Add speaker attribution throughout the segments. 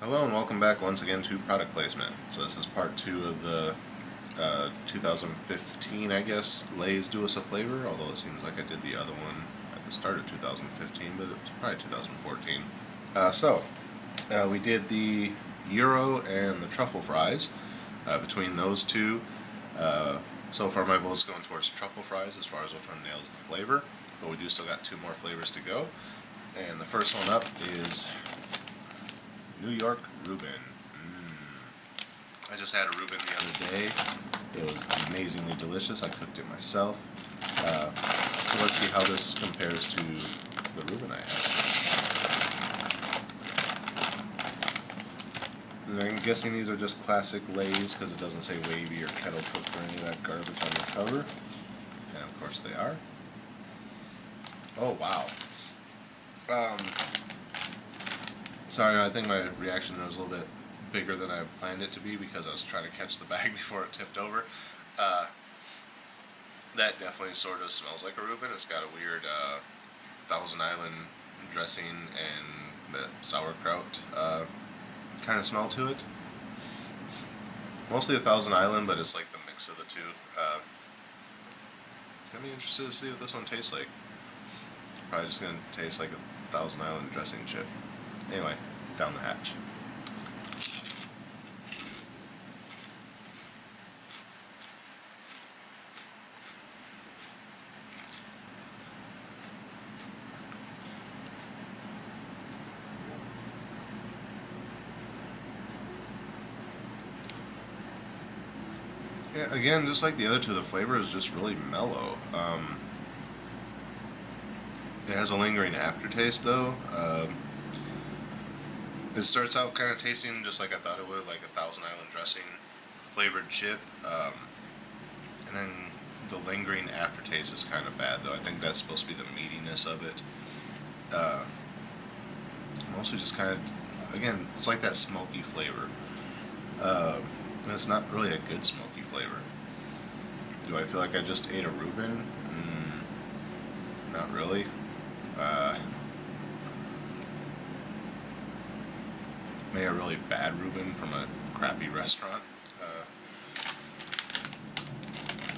Speaker 1: Hello and welcome back once again to product placement. So this is part 2 of the 2015, I guess, Lay's Do Us a Flavor, although it seems like I did the other one at the start of 2015, but it was probably 2014. We did the Euro and the truffle fries. Between those two, so far my vote's going towards truffle fries as far as which one nails the flavor, but we do still got 2 more flavors to go. And the first one up is York Reuben. I just had a Reuben the other day. It was amazingly delicious. I cooked it myself. So let's see how this compares to the Reuben I had. And I'm guessing these are just classic Lay's because it doesn't say wavy or kettle cooked or any of that garbage on the cover. And of course they are. Oh wow. Sorry, I think my reaction there was a little bit bigger than I planned it to be because I was trying to catch the bag before it tipped over. That definitely sort of smells like a Reuben. It's got a weird Thousand Island dressing and the sauerkraut kind of smell to it. Mostly a Thousand Island, but it's like the mix of the two. I'm interested to see what this one tastes like. Probably just going to taste like a Thousand Island dressing chip. Anyway, down the hatch. Yeah, again, just like the other two, the flavor is just really mellow. It has a lingering aftertaste though. It starts out kind of tasting just like I thought it would, like a Thousand Island dressing flavored chip. And then the lingering aftertaste is kind of bad though. I think that's supposed to be the meatiness of it. Mostly just kind of, again, it's like that smoky flavor. And it's not really a good smoky flavor. Do I feel like I just ate a Reuben? Not really. Maybe a really bad Reuben from a crappy restaurant.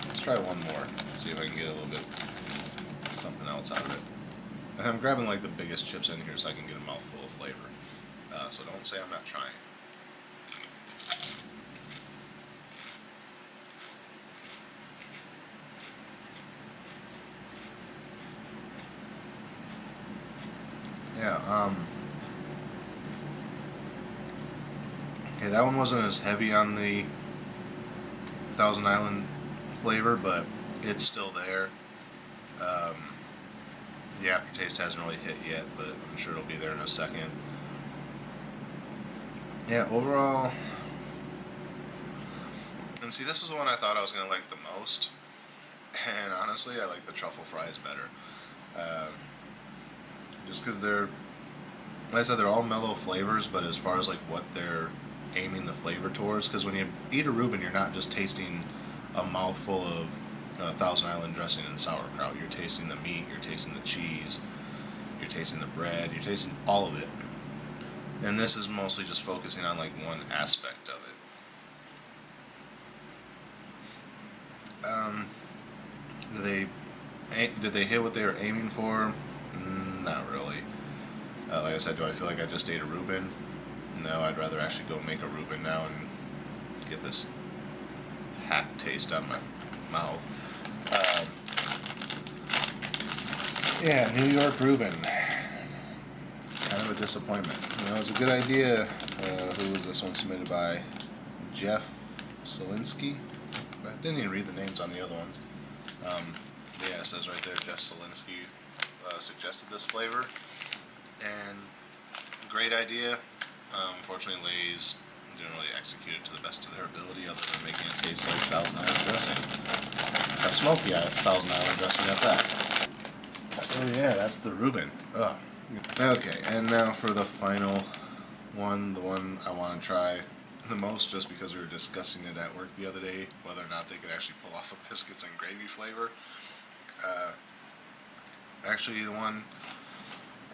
Speaker 1: Let's try one more. See if I can get a little bit something else out of it. And I'm grabbing like the biggest chips in here so I can get a mouthful of flavor. So don't say I'm not trying. Yeah, okay, that one wasn't as heavy on the Thousand Island flavor, but it's still there. The aftertaste hasn't really hit yet, but I'm sure it'll be there in a second. Yeah, overall, and see, this was the one I thought I was going to like the most, and honestly, I like the truffle fries better. Just because they're, like I said, they're all mellow flavors, but as far as like what they're aiming the flavor towards, because when you eat a Reuben, you're not just tasting a mouthful of Thousand Island dressing and sauerkraut. You're tasting the meat, you're tasting the cheese, you're tasting the bread, you're tasting all of it. And this is mostly just focusing on like one aspect of it. Did they hit what they were aiming for? Not really. Like I said, do I feel like I just ate a Reuben? No, I'd rather actually go make a Reuben now and get this hack taste out of my mouth. Yeah, York Reuben. Kind of a disappointment. You know, it was a good idea. Who was this one submitted by? Jeff Solinsky? I didn't even read the names on the other ones. Yeah, it says right there, Jeff Solinsky suggested this flavor. And great idea. Unfortunately, Lay's didn't really execute it to the best of their ability other than making it taste like Thousand Island dressing. A smoky Thousand Island dressing at that. So yeah, that's the Reuben. Ugh. Okay, and now for the final one, the one I want to try the most just because we were discussing it at work the other day, whether or not they could actually pull off a biscuits and gravy flavor. Actually, the one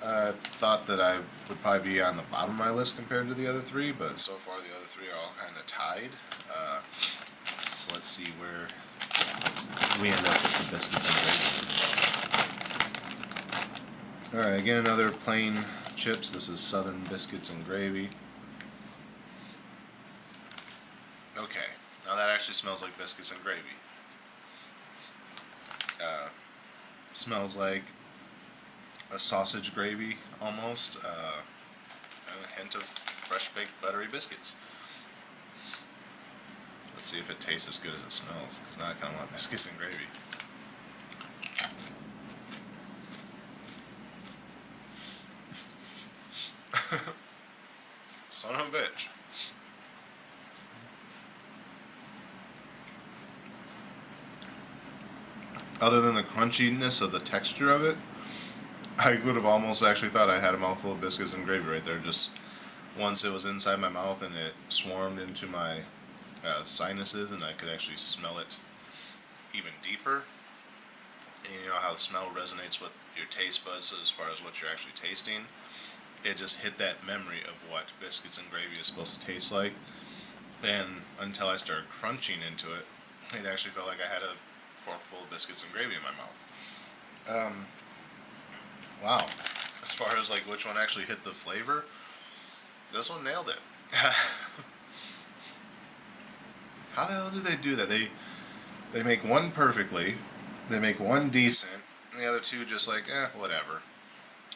Speaker 1: I thought that I would probably be on the bottom of my list compared to the other three, but so far the other three are all kind of tied. So let's see where we end up with the biscuits and gravy. Alright, again another plain chips. This is Southern Biscuits and Gravy. Okay, now that actually smells like biscuits and gravy. Smells like a sausage gravy almost, and a hint of fresh baked buttery biscuits. Let's see if it tastes as good as it smells, because now I kind of want biscuits and gravy. Son of a bitch. Other than the crunchiness of the texture of it, I would have almost actually thought I had a mouthful of biscuits and gravy right there. Just once it was inside my mouth and it swarmed into my sinuses, and I could actually smell it even deeper. And you know how the smell resonates with your taste buds as far as what you're actually tasting. It just hit that memory of what biscuits and gravy is supposed to taste like. And until I started crunching into it, it actually felt like I had a forkful of biscuits and gravy in my mouth. Wow. As far as like which one actually hit the flavor, this one nailed it. How the hell do they do that? They make one perfectly, they make one decent, and the other two just like, whatever.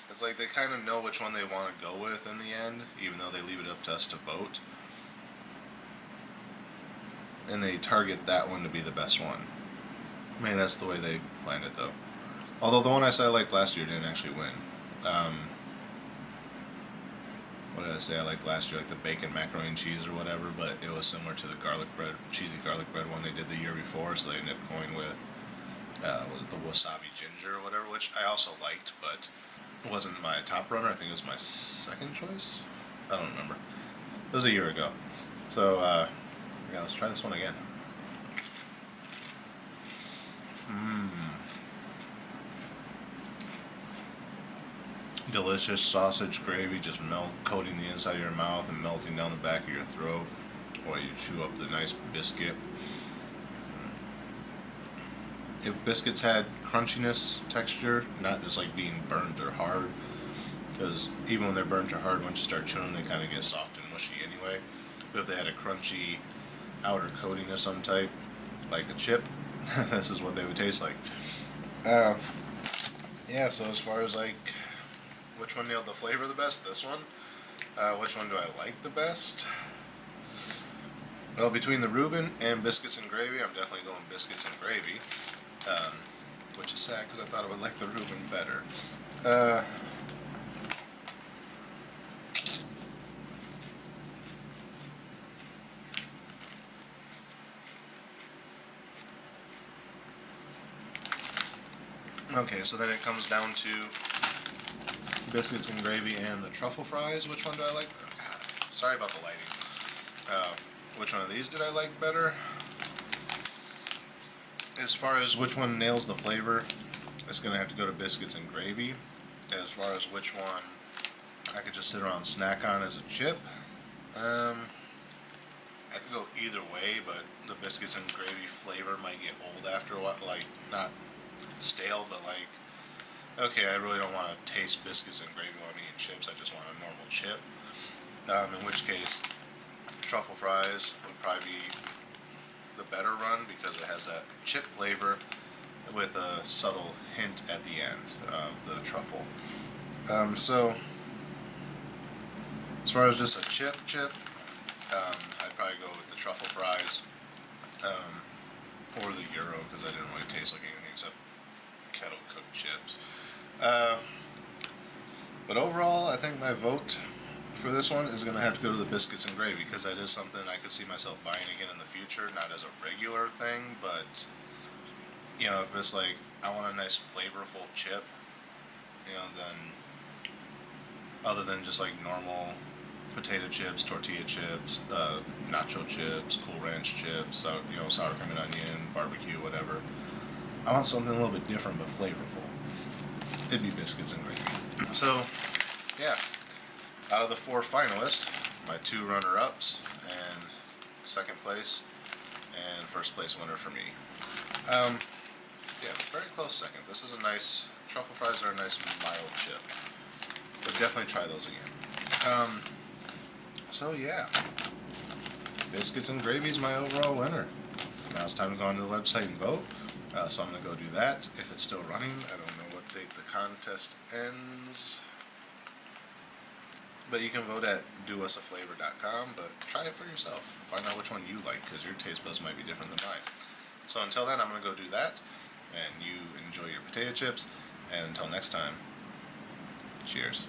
Speaker 1: It's like they kind of know which one they want to go with in the end, even though they leave it up to us to vote. And they target that one to be the best one. I mean, that's the way they planned it, though. Although the one I said I liked last year didn't actually win. What did I say I liked last year? Like the bacon macaroni and cheese or whatever, but it was similar to the garlic bread, cheesy garlic bread one they did the year before, so they ended up going with, was it the wasabi ginger or whatever, which I also liked, but it wasn't my top runner. I think it was my second choice. I don't remember. It was a year ago. So, yeah, let's try this one again. Delicious sausage gravy just coating the inside of your mouth and melting down the back of your throat while you chew up the nice biscuit. If biscuits had crunchiness texture, not just like being burnt or hard, because even when they're burnt or hard, once you start chewing them, they kind of get soft and mushy anyway. But if they had a crunchy outer coating of some type, like a chip, this is what they would taste like. Yeah, so as far as like which one nailed the flavor the best, this one. Which one do I like the best? Well, between the Reuben and biscuits and gravy, I'm definitely going biscuits and gravy. Which is sad because I thought I would like the Reuben better. Okay, so then it comes down to biscuits and gravy and the truffle fries. Which one do I like? Oh, God, sorry about the lighting. Which one of these did I like better? As far as which one nails the flavor, it's going to have to go to biscuits and gravy. As far as which one I could just sit around and snack on as a chip, I could go either way, but the biscuits and gravy flavor might get old after a while. Like, not stale, but like, okay, I really don't want to taste biscuits and gravy while I'm eating chips. I just want a normal chip. In which case, truffle fries would probably be the better run because it has that chip flavor with a subtle hint at the end of the truffle. So, as far as just a chip, I'd probably go with the truffle fries or the gyro because I didn't really taste like anything except kettle cooked chips. But overall, I think my vote for this one is going to have to go to the biscuits and gravy because that is something I could see myself buying again in the future, not as a regular thing, but you know, if it's like I want a nice flavorful chip, you know, then other than just like normal potato chips, tortilla chips, nacho chips, Cool Ranch chips, you know, sour cream and onion, barbecue, whatever. I want something a little bit different but flavorful. It'd be biscuits and gravy. So, yeah, out of the 4 finalists, my 2 runner-ups and second place and first place winner for me. Yeah, very close second. This is a nice, truffle fries are a nice mild chip. But definitely try those again. So yeah, biscuits and gravy is my overall winner. Now it's time to go onto the website and vote. So I'm going to go do that. If it's still running, I don't know what date the contest ends. But you can vote at dousaflavor.com, but try it for yourself. Find out which one you like, because your taste buds might be different than mine. So until then, I'm going to go do that, and you enjoy your potato chips, and until next time, cheers.